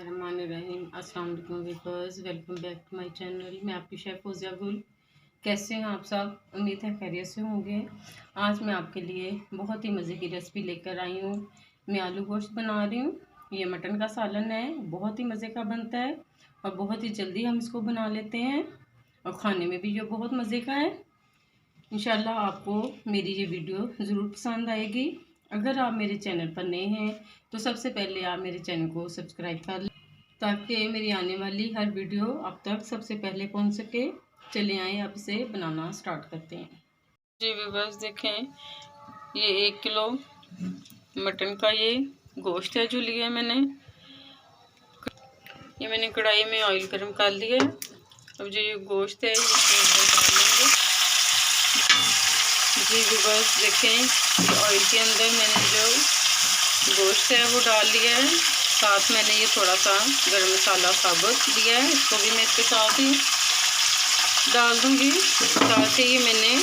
रहमानिर्रहीम। अस्सलाम वालेकुम viewers, welcome back to my channel. मैं आपकी शेफ़ फौजिया गुल। कैसे हैं आप सब? उम्मीद है खैरियत से होंगे। आज मैं आपके लिए बहुत ही मज़े की रेसिपी लेकर आई हूँ। मैं आलू गोश्त बना रही हूँ। ये मटन का सालन है, बहुत ही मज़े का बनता है और बहुत ही जल्दी हम इसको बना लेते हैं और ख़ाने में भी ये बहुत मज़े का है। इंशाल्लाह आपको मेरी ये वीडियो ज़रूर पसंद आएगी। अगर आप मेरे चैनल पर नए हैं तो सबसे पहले आप मेरे चैनल को सब्सक्राइब कर लें ताकि मेरी आने वाली हर वीडियो आप तक सबसे पहले पहुंच सके। चले आए अब इसे बनाना स्टार्ट करते हैं। जी व्यूअर्स, देखें ये 1 किलो मटन का ये गोश्त है जो लिया है मैंने। ये मैंने कढ़ाई में ऑयल गर्म कर लिया है। अब जो ये गोश्त है इसके अंदर डाल लेंगे। जी व्यूअर्स, देखें ऑयल के अंदर मैंने जो गोश्त है वो डाल लिया है। साथ मैंने ये थोड़ा सा गरम मसाला साबुत लिया है, इसको भी मैं इसके साथ ही डाल दूंगी। साथ ही मैंने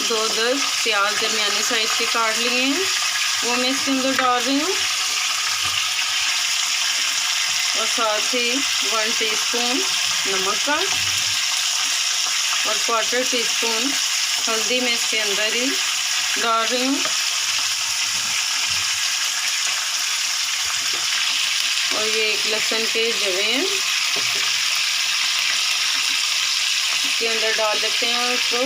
2-10 प्याज दरमियाने साइज के काट लिए हैं, वो मैं इसके अंदर डाल रही हूँ। और साथ ही 1 टीस्पून नमक का और 1/4 टीस्पून हल्दी मैं इसके अंदर ही डाल रही हूँ। और ये 1 लहसुन के जवे हैं, इसके अंदर डाल लेते हैं और इसको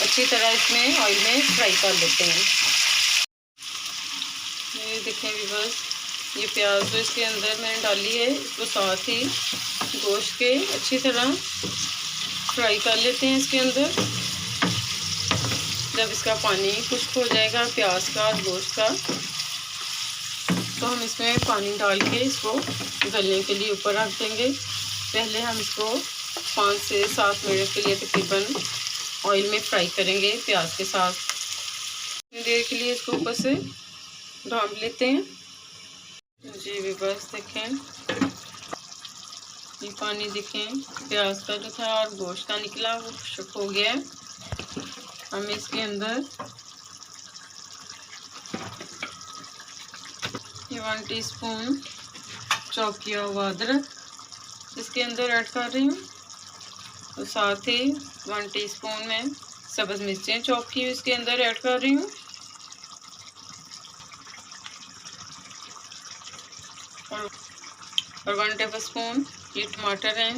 अच्छी तरह इसमें ऑयल में फ्राई कर लेते हैं। ये देखें व्यूअर्स, ये प्याज तो इसके अंदर मैंने डाली है, इसको साथ ही गोश्त के अच्छी तरह फ्राई कर लेते हैं इसके अंदर। जब इसका पानी खुश्क हो जाएगा प्याज का और गोश्त का, तो हम इसमें पानी डाल के इसको गलने के लिए ऊपर रख देंगे। पहले हम इसको 5 से 7 मिनट के लिए तकरीबन ऑयल में फ्राई करेंगे प्याज के साथ। इतनी देर के लिए इसको ऊपर से ढाँप लेते हैं। जी व्यूअर्स, देखें ये पानी देखें प्याज का जो था और गोश्त का निकला वो खुश्क हो गया है। हम इसके अंदर ये 1 टीस्पून चॉप किया हुआ अदरक इसके अंदर ऐड कर रही हूँ। और साथ ही 1 टीस्पून में सब्ज़ मिर्चें चॉप की हुई इसके अंदर ऐड कर रही हूँ। और 1 टेबलस्पून ये टमाटर हैं,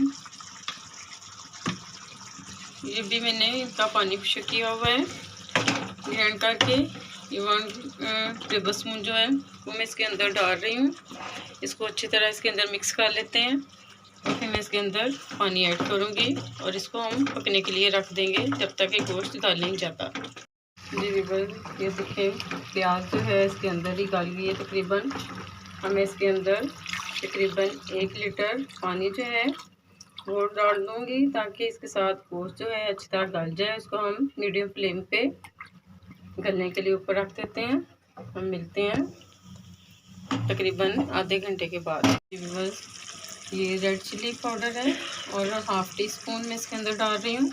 ये भी मैंने इनका पानी खुश्क किया हुआ है ग्राइंड करके। ये 1 टेबलस्पून जो है वो मैं इसके अंदर डाल रही हूँ। इसको अच्छी तरह इसके अंदर मिक्स कर लेते हैं और फिर मैं इसके अंदर पानी ऐड करूँगी और इसको हम पकने के लिए रख देंगे जब तक ये गोश्त गल नहीं जाता। जी व्यूअर्स, ये देखें प्याज जो है इसके अंदर ही गल गई है तकरीबन। हमें इसके अंदर तकरीबन 1 लीटर पानी जो है वो डाल दूँगी ताकि इसके साथ गोश्त जो है अच्छी तरह गल जाए। उसको हम मीडियम फ्लेम पे गलने के लिए ऊपर रख देते हैं। हम मिलते हैं तकरीबन आधे घंटे के बाद। व्यूअर्स, ये रेड चिली पाउडर है और 1/2 टीस्पून मैं इसके अंदर डाल रही हूँ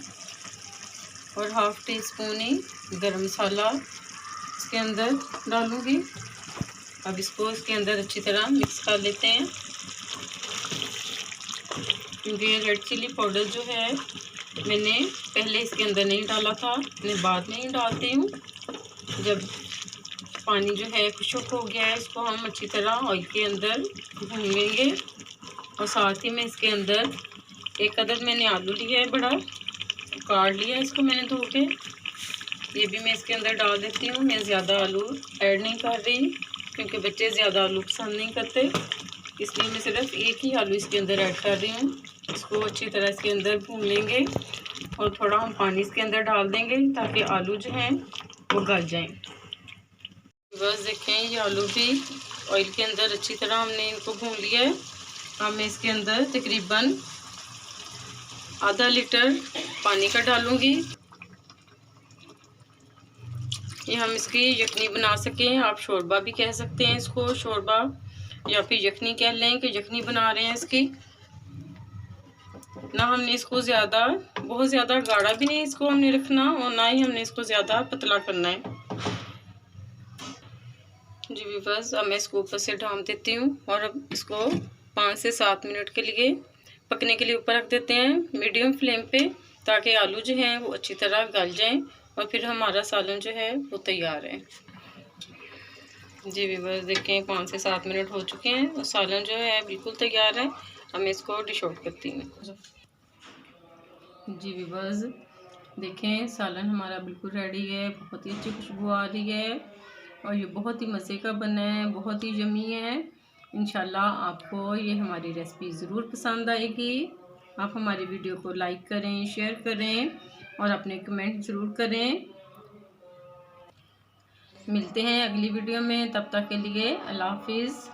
और 1/2 टीस्पून ही गरम मसाला इसके अंदर डालूँगी। अब इसको इसके अंदर अच्छी तरह मिक्स कर लेते हैं, क्योंकि ये रेड चिली पाउडर जो है मैंने पहले इसके अंदर नहीं डाला था, मैं बाद में ही डालती हूँ। जब पानी जो है खुश्क हो गया है इसको हम अच्छी तरह ऑयल के अंदर भूनेंगे। और साथ ही में इसके अंदर 1 अदद मैंने आलू लिया है, बड़ा काट लिया है इसको मैंने धो के। ये भी मैं इसके अंदर डाल देती हूँ। मैं ज़्यादा आलू ऐड नहीं कर रही क्योंकि बच्चे ज़्यादा आलू पसंद नहीं करते, इसलिए मैं सिर्फ 1 ही आलू इसके अंदर ऐड कर रही हूँ। इसको अच्छी तरह इसके अंदर भून लेंगे और थोड़ा हम पानी इसके अंदर डाल देंगे ताकि आलू जो हैं वो गल जाएं। बस देखें ये आलू भी ऑयल के अंदर अच्छी तरह हमने इनको भून लिया है। अब मैं इसके अंदर तकरीबन आधा लीटर पानी का डालूंगी। ये हम इसकी यखनी बना सकें, आप शोरबा भी कह सकते हैं इसको, शोरबा या फिर यखनी कह लें कि यखनी बना रहे हैं इसकी। ना हमने इसको बहुत ज़्यादा गाढ़ा भी नहीं इसको हमने रखना और ना ही हमने इसको ज़्यादा पतला करना है। जी व्यूअर्स, अब मैं इसको ऊपर से ढाँप देती हूँ और अब इसको 5 से 7 मिनट के लिए पकने के लिए ऊपर रख देते हैं मीडियम फ्लेम पे, ताकि आलू जो हैं वो अच्छी तरह गल जाएं और फिर हमारा सालन जो है वो तैयार है। जी व्यूअर्स देखें 5 से 7 मिनट हो चुके हैं और सालन जो है बिल्कुल तैयार है। अब मैं इसको डिश आउट करती हूँ। जी व्यूअर्स देखें सालन हमारा बिल्कुल रेडी है, बहुत ही अच्छी खुशबू आ रही है और ये बहुत ही मज़े का बना है, बहुत ही यम्मी है। इंशाल्लाह आपको ये हमारी रेसिपी ज़रूर पसंद आएगी। आप हमारी वीडियो को लाइक करें, शेयर करें और अपने कमेंट ज़रूर करें। मिलते हैं अगली वीडियो में, तब तक के लिए अल्लाह हाफिज़।